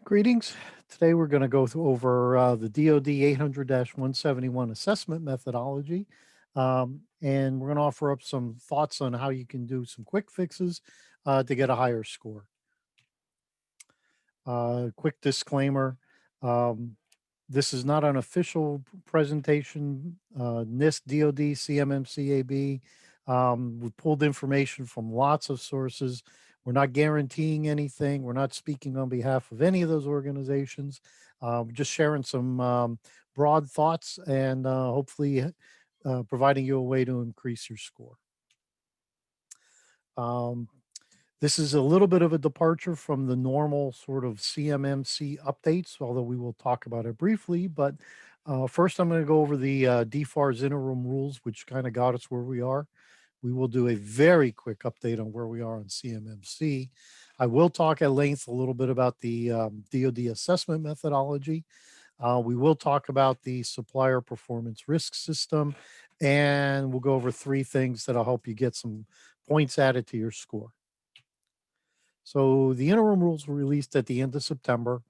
Greetings. Today we're going to go over the DoD 800-171 assessment methodology. And we're going to offer up some thoughts on how you can do some quick fixes to get a higher score. Quick disclaimer. Um, this is not an official presentation. NIST, DoD, CMMC-AB. We pulled information from lots of sources. We're not guaranteeing anything. We're not speaking on behalf of any of those organizations. We're just sharing some broad thoughts and hopefully providing you a way to increase your score. Um, this is a little bit of a departure from the normal sort of CMMC updates, although we will talk about it briefly. But first, I'm going to go over the DFARS interim rules, which kind of got us where we are. We will do a very quick update on where we are on CMMC. I will talk at length a little bit about the DoD assessment methodology. We will talk about the supplier performance risk system, and we'll go over three things that'll help you get some points added to your score. So the interim rules were released at the end of September.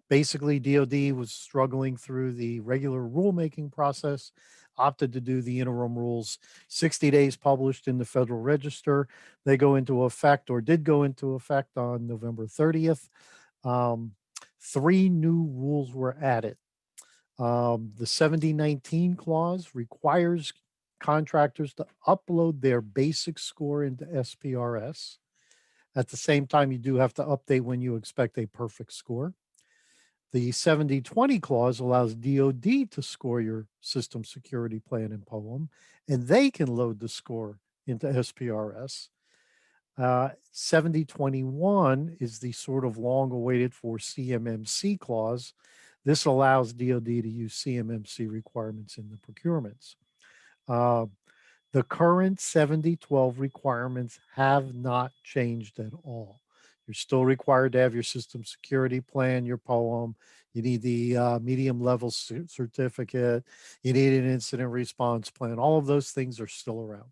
Basically, DoD was struggling through the regular rulemaking process, opted to do the interim rules, 60 days published in the Federal Register. They go into effect, or did go into effect, on November 30th. Three new rules were added. The 7019 clause requires contractors to upload their basic score into SPRS. At the same time, you do have to update when you expect a perfect score. The 7020 clause allows DoD to score your system security plan and POEM, and they can load the score into SPRS. 7021 is the sort of long awaited for CMMC clause. This allows DoD to use CMMC requirements in the procurements. The current 7012 requirements have not changed at all. You're still required to have your system security plan, your POEM. You need the medium level certificate. You need an incident response plan. All of those things are still around.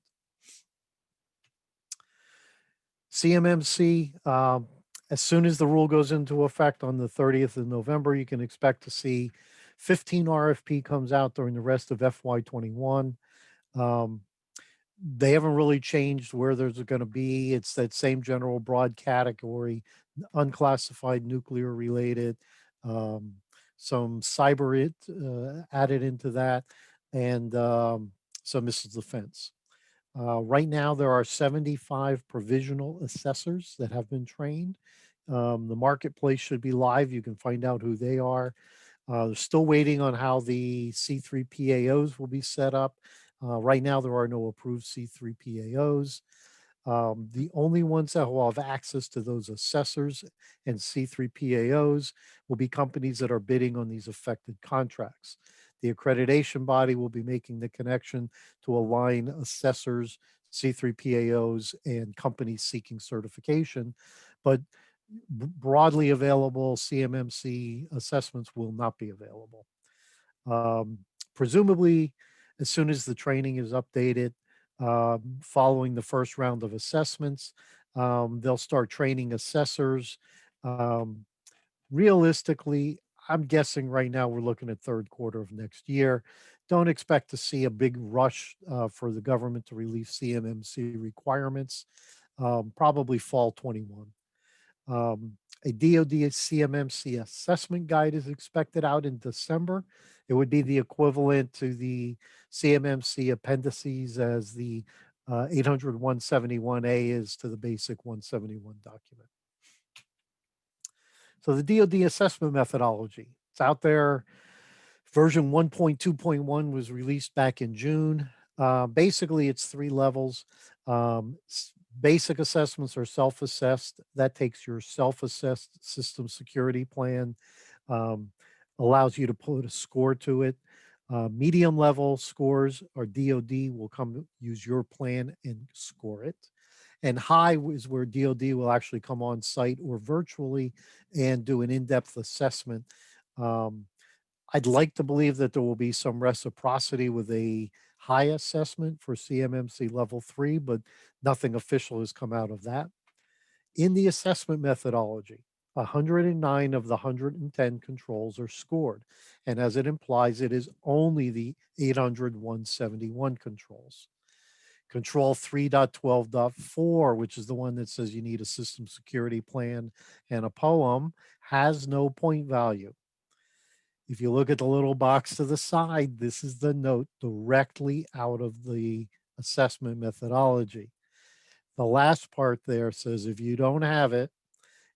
CMMC, as soon as the rule goes into effect on the 30th of November, you can expect to see 15 RFP comes out during the rest of FY21. They haven't really changed where there's going to be. It's that same general broad category, unclassified nuclear related, some cyber added into that, and some missile defense. Right now, there are 75 provisional assessors that have been trained. The marketplace should be live. You can find out who they are. They're still waiting on how the C3 PAOs will be set up. Right now, there are no approved C3 PAOs. The only ones that will have access to those assessors and C3 PAOs will be companies that are bidding on these affected contracts. The accreditation body will be making the connection to align assessors, C3 PAOs, and companies seeking certification. But broadly available CMMC assessments will not be available. Presumably, as soon as the training is updated, following the first round of assessments, they'll start training assessors. Realistically, I'm guessing right now we're looking at third quarter of next year. Don't expect to see a big rush for the government to release CMMC requirements, probably fall 21. A DoD CMMC assessment guide is expected out in December. It would be the equivalent to the CMMC appendices as the 800-171A is to the basic 171 document. So the DoD assessment methodology, it's out there. Version 1.2.1 was released back in June. Basically, it's three levels. Basic assessments are self-assessed. That takes your self-assessed system security plan, allows you to put a score to it. Medium level scores, or DoD will come use your plan and score it. And high is where DoD will actually come on site or virtually and do an in-depth assessment. I'd like to believe that there will be some reciprocity with a high assessment for CMMC level 3, but nothing official has come out of that. In the assessment methodology, 109 of the 110 controls are scored. And as it implies, it is only the 800 controls. Control 3.12.4, which is the one that says you need a system security plan and a poem, has no point value. If you look at the little box to the side, this is the note directly out of the assessment methodology. The last part there says if you don't have it,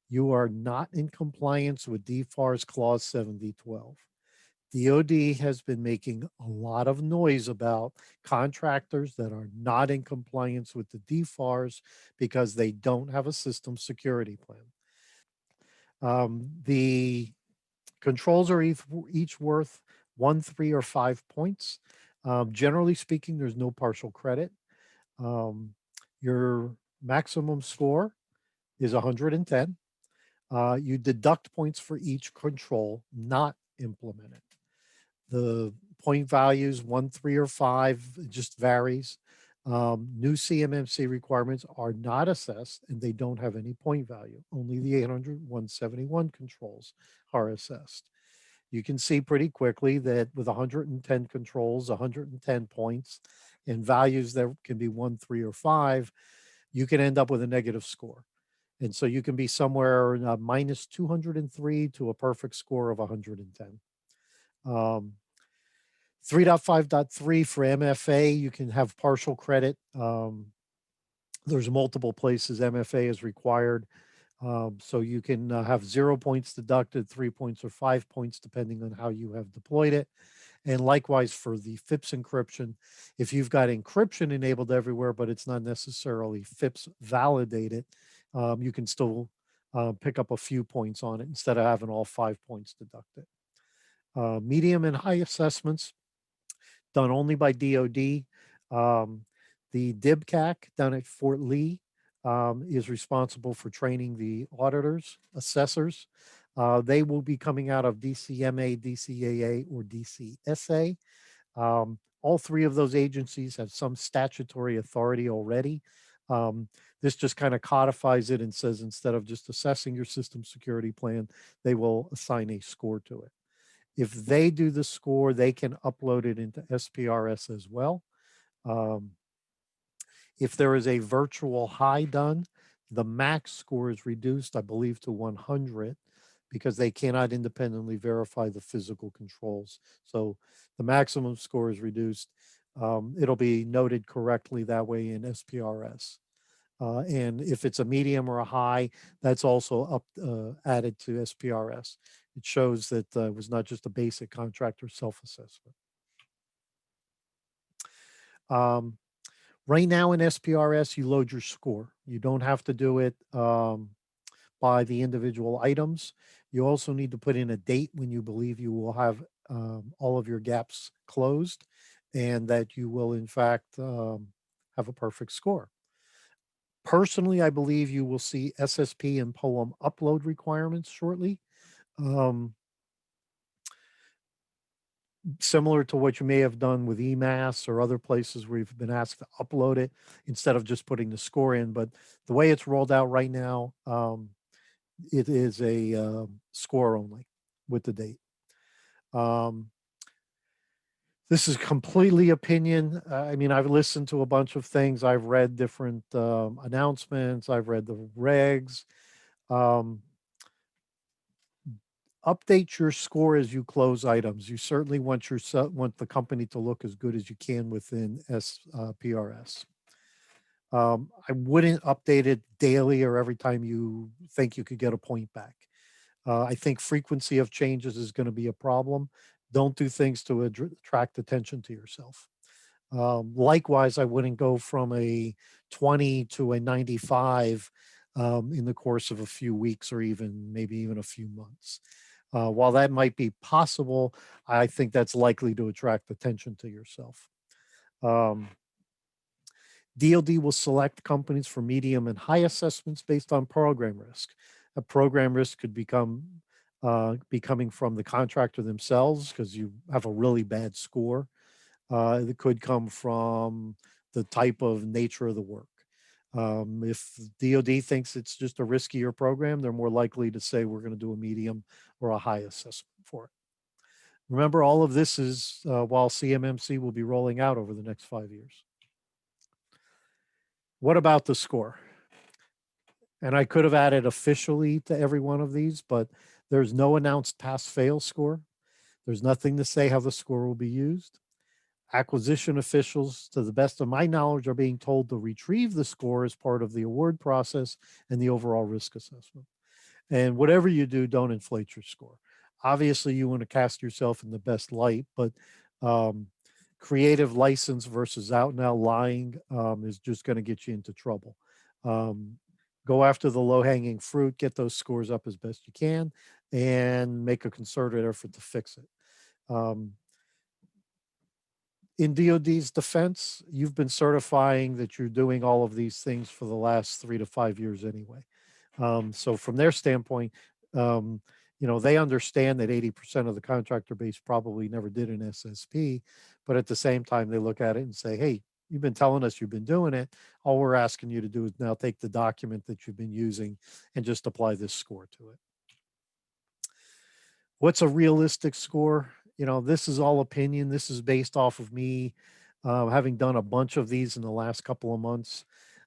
you are not in compliance with DFARS Clause 7012. DoD has been making a lot of noise about contractors that are not in compliance with the DFARS because they don't have a system security plan. The controls are each worth 1, 3, or 5 points. Generally speaking, there's no partial credit. Your maximum score is 110. You deduct points for each control not implemented. The point values 1, 3, or 5, it just varies. New CMMC requirements are not assessed and they don't have any point value. Only the 800 controls are assessed. You can see pretty quickly that with 110 controls, 110 points, and values that can be 1, 3, or 5, you can end up with a negative score. And so you can be somewhere minus 203 to a perfect score of 110. 3.5.3 for MFA, you can have partial credit. There's multiple places MFA is required. So you can have 0 points deducted, 3 points or 5 points, depending on how you have deployed it. And likewise for the FIPS encryption, if you've got encryption enabled everywhere, but it's not necessarily FIPS validated, you can still pick up a few points on it instead of having all 5 points deducted. Medium and high assessments done only by DoD. The DIBCAC down at Fort Lee is responsible for training the auditors, assessors. They will be coming out of DCMA, DCAA, or DCSA. All three of those agencies have some statutory authority already. This just kind of codifies it and says instead of just assessing your system security plan, they will assign a score to it. If they do the score, they can upload it into SPRS as well. If there is a virtual high done, the max score is reduced, I believe, to 100 because they cannot independently verify the physical controls. So the maximum score is reduced. It'll be noted correctly that way in SPRS. And if it's a medium or a high, that's also added to SPRS. It shows that it was not just a basic contractor self-assessment. Right now in SPRS, you load your score. You don't have to do it by the individual items. You also need to put in a date when you believe you will have all of your gaps closed and that you will in fact have a perfect score. Personally, I believe you will see SSP and POEM upload requirements shortly. Similar to what you may have done with EMAS or other places where you've been asked to upload it instead of just putting the score in. But the way it's rolled out right now, it is a score only with the date. This is completely opinion. I mean, I've listened to a bunch of things. I've read different announcements. I've read the regs. Update your score as you close items. You certainly want the company to look as good as you can within PRS. I wouldn't update it daily or every time you think you could get a point back. I think frequency of changes is going to be a problem. Don't do things to attract attention to yourself. Likewise, I wouldn't go from a 20 to a 95 in the course of a few weeks or maybe even a few months. While that might be possible, I think that's likely to attract attention to yourself. DoD will select companies for medium and high assessments based on program risk. A program risk could be coming from the contractor themselves because you have a really bad score. It could come from the type of nature of the work. If DoD thinks it's just a riskier program, they're more likely to say we're going to do a medium or a high assessment for it. Remember, all of this is while CMMC will be rolling out over the next 5 years. What about the score? And I could have added officially to every one of these, but there's no announced pass-fail score. There's nothing to say how the score will be used. Acquisition officials, to the best of my knowledge, are being told to retrieve the score as part of the award process and the overall risk assessment. And whatever you do, don't inflate your score. Obviously, you want to cast yourself in the best light, but um, creative license versus out and out lying is just going to get you into trouble. Um, Go after the low hanging fruit, get those scores up as best you can, and make a concerted effort to fix it. Um, in DoD's defense, you've been certifying that you're doing all of these things for the last 3 to 5 years anyway. So from their standpoint, um, they understand that 80% of the contractor base probably never did an SSP, but at the same time, they look at it and say, hey, you've been telling us you've been doing it. All we're asking you to do is now take the document that you've been using and just apply this score to it. What's a realistic score? This is all opinion. This is based off of me having done a bunch of these in the last couple of months.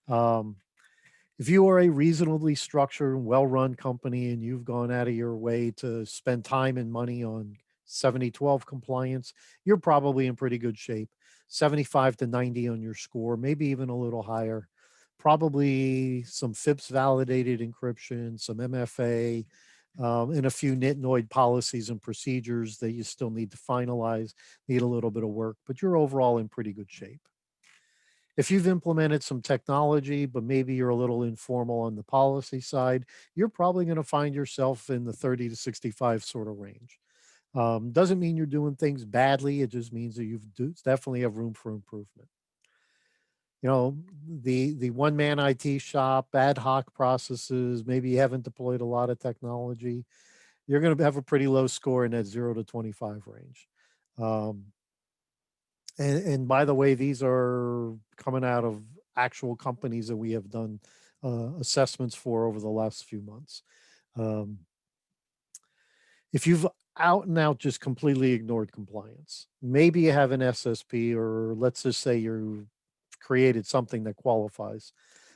Um, if you are a reasonably structured, well-run company and you've gone out of your way to spend time and money on 7012 compliance, you're probably in pretty good shape. 75 to 90 on your score, maybe even a little higher. Probably some FIPS validated encryption, some MFA, and a few nitnoid policies and procedures that you still need to finalize, need a little bit of work, but you're overall in pretty good shape. If you've implemented some technology, but maybe you're a little informal on the policy side, you're probably going to find yourself in the 30 to 65 sort of range. Doesn't mean you're doing things badly. It just means that definitely have room for improvement. The one man IT shop, ad hoc processes, maybe you haven't deployed a lot of technology. You're going to have a pretty low score in that 0 to 25 range. Um, and by the way, these are coming out of actual companies that we have done assessments for over the last few months. Um, if you've out and out just completely ignored compliance, maybe you have an SSP, or let's just say you've created something that qualifies,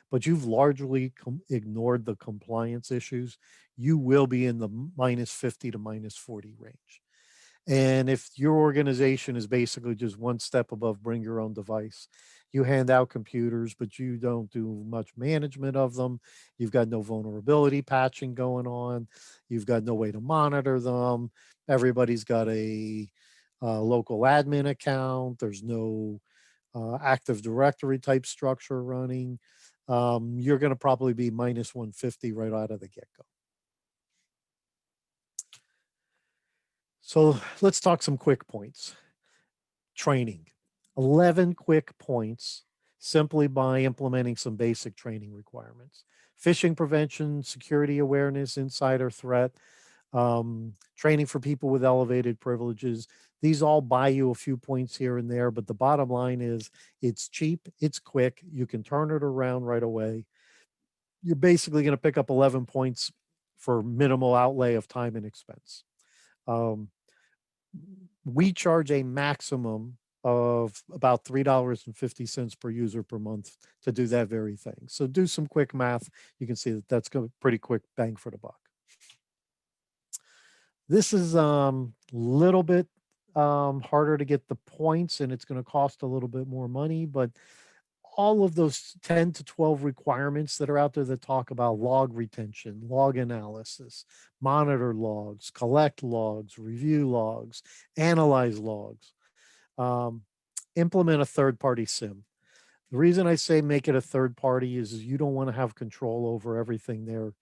but you've largely ignored the compliance issues, you will be in the minus 50 to minus 40 range. And if your organization is basically just one step above bring your own device, you hand out computers, but you don't do much management of them. You've got no vulnerability patching going on. You've got no way to monitor them. Everybody's got a local admin account. There's no Active Directory type structure running. You're going to probably be minus 150 right out of the get go. So let's talk some quick points. Training. 11 quick points simply by implementing some basic training requirements. Phishing prevention, security awareness, insider threat, training for people with elevated privileges. These all buy you a few points here and there, but the bottom line is it's cheap, it's quick, you can turn it around right away. You're basically going to pick up 11 points for minimal outlay of time and expense. We charge a maximum of about $3.50 per user per month to do that very thing. So do some quick math. You can see that that's a pretty quick bang for the buck. This is little bit harder to get the points, and it's going to cost a little bit more money, but all of those 10 to 12 requirements that are out there that talk about log retention, log analysis, monitor logs, collect logs, review logs, analyze logs, um, implement a third party SIM. The reason I say make it a third party is you don't want to have control over everything there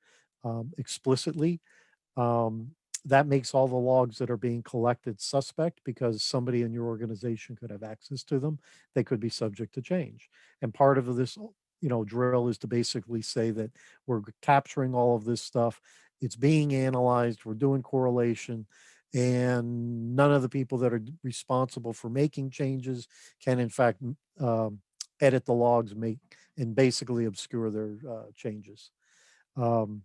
explicitly. Um, that makes all the logs that are being collected suspect because somebody in your organization could have access to them. They could be subject to change. And part of this, drill is to basically say that we're capturing all of this stuff. It's being analyzed. We're doing correlation. And none of the people that are responsible for making changes can, in fact, edit the logs, make and basically obscure their changes. Um,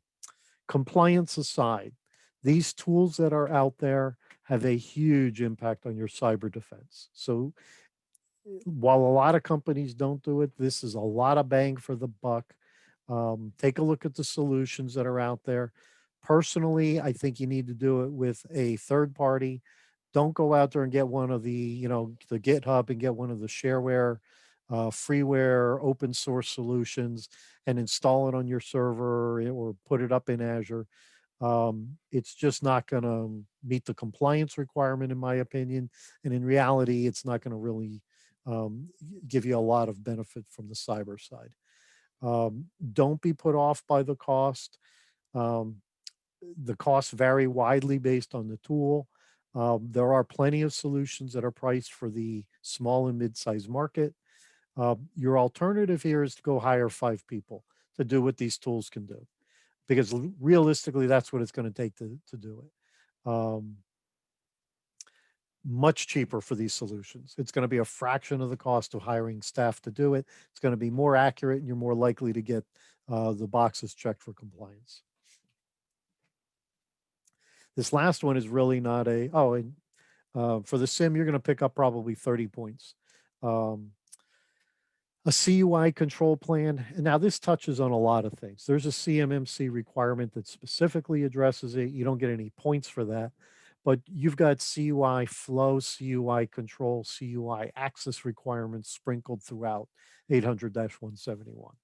Compliance aside, these tools that are out there have a huge impact on your cyber defense. So while a lot of companies don't do it, this is a lot of bang for the buck. Take a look at the solutions that are out there. Personally, I think you need to do it with a third party. Don't go out there and get one of the, the GitHub and get one of the shareware, freeware, open source solutions and install it on your server or put it up in Azure. It's just not going to meet the compliance requirement, in my opinion. And in reality, it's not going to really um, give you a lot of benefit from the cyber side. Don't be put off by the cost. Um, the costs vary widely based on the tool. There are plenty of solutions that are priced for the small and mid-sized market. Your alternative here is to go hire 5 people to do what these tools can do, because realistically, that's what it's going to take to do it. Much cheaper for these solutions. It's going to be a fraction of the cost of hiring staff to do it. It's going to be more accurate, and you're more likely to get the boxes checked for compliance. This last one is really not a, oh, and for the SIM, you're going to pick up probably 30 points. A CUI control plan. And now this touches on a lot of things. There's a CMMC requirement that specifically addresses it. You don't get any points for that, but you've got CUI flow, CUI control, CUI access requirements sprinkled throughout 800-171.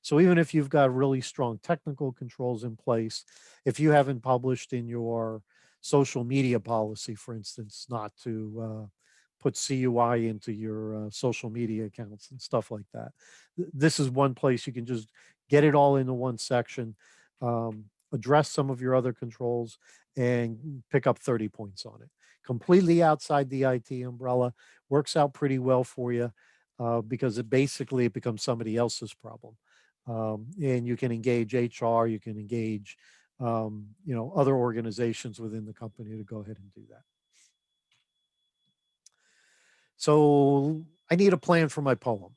So even if you've got really strong technical controls in place, if you haven't published in your social media policy, for instance, not to put CUI into your social media accounts and stuff like that, this is one place you can just get it all into one section, address some of your other controls, and pick up 30 points on it. Completely outside the IT umbrella, works out pretty well for you because it becomes somebody else's problem. And you can engage HR, you can engage, other organizations within the company to go ahead and do that. So I need a plan for my poem.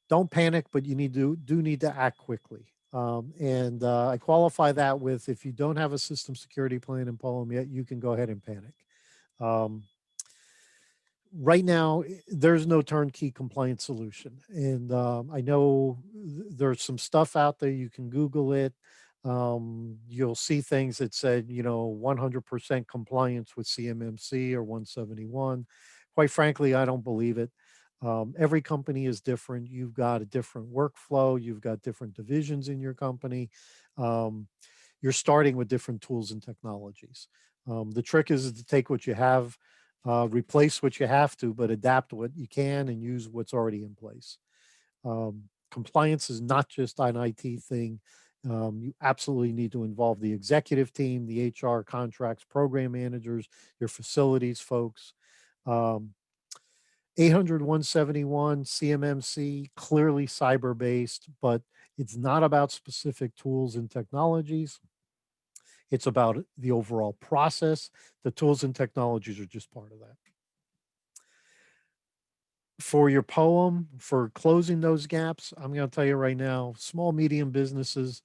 Don't panic, but you need to act quickly. And I qualify that with, if you don't have a system security plan in poem yet, you can go ahead and panic. Um, right now, there's no turnkey compliance solution. And I know there's some stuff out there. You can Google it. You'll see things that said, 100% compliance with CMMC or 171. Quite frankly, I don't believe it. Every company is different. You've got a different workflow. You've got different divisions in your company. Um, you're starting with different tools and technologies. The trick is to take what you have, replace what you have to, but adapt what you can and use what's already in place. Compliance is not just an IT thing. You absolutely need to involve the executive team, the HR, contracts, program managers, your facilities folks. Um, 800-171 CMMC, clearly cyber based, but it's not about specific tools and technologies. It's about the overall process. The tools and technologies are just part of that. For your poem, for closing those gaps, I'm going to tell you right now, small, medium businesses,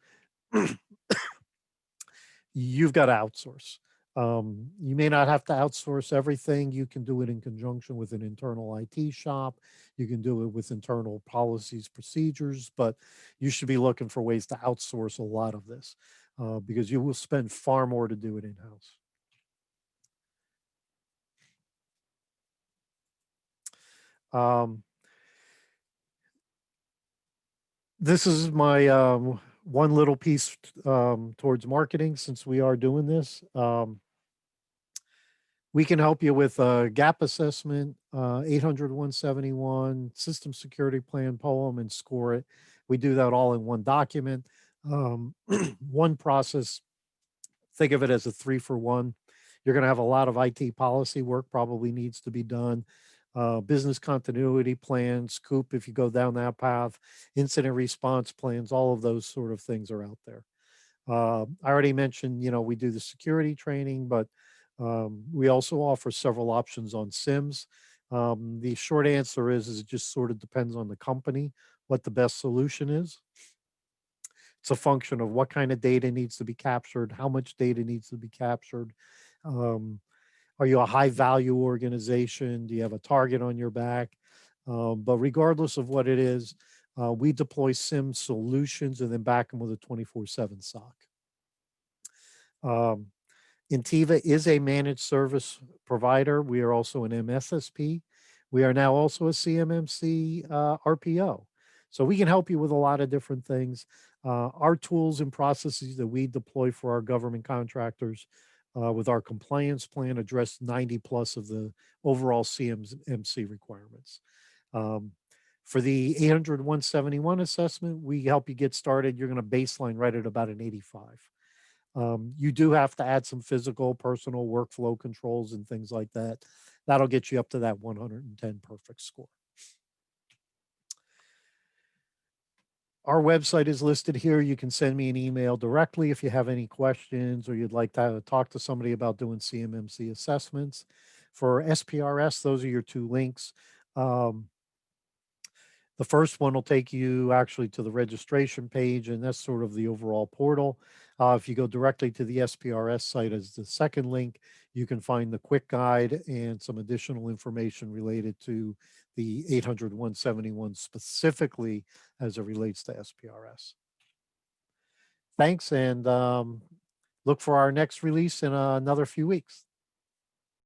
you've got to outsource. You may not have to outsource everything. You can do it in conjunction with an internal IT shop. You can do it with internal policies, procedures, but you should be looking for ways to outsource a lot of this because you will spend far more to do it in-house. Um, this is my one little piece towards marketing since we are doing this. We can help you with a gap assessment, 800-171, system security plan, poem, and score it. We do that all in one document, one process. Think of it as a 3-for-1. You're going to have a lot of IT policy work probably needs to be done. Business continuity plans, COOP, if you go down that path, incident response plans, all of those sort of things are out there. I already mentioned, we do the security training, but we also offer several options on SIMs. The short answer is it just sort of depends on the company what the best solution is. It's a function of what kind of data needs to be captured, how much data needs to be captured. Um, are you a high value organization? Do you have a target on your back? But regardless of what it is, we deploy SIM solutions and then back them with a 24/7 SOC. Um, Intiva is a managed service provider. We are also an MSSP. We are now also a CMMC RPO. So we can help you with a lot of different things. Our tools and processes that we deploy for our government contractors with our compliance plan address 90 plus of the overall CMMC requirements. Um, for the 800-171 assessment, we help you get started. You're going to baseline right at about an 85. You do have to add some physical, personal workflow controls and things like that. That'll get you up to that 110 perfect score. Our website is listed here. You can send me an email directly if you have any questions or you'd like to talk to somebody about doing CMMC assessments. For SPRS, those are your two links. The first one will take you actually to the registration page, and that's sort of the overall portal. If you go directly to the SPRS site as the second link, you can find the quick guide and some additional information related to the 800-171 specifically as it relates to SPRS. Thanks, and look for our next release in another few weeks.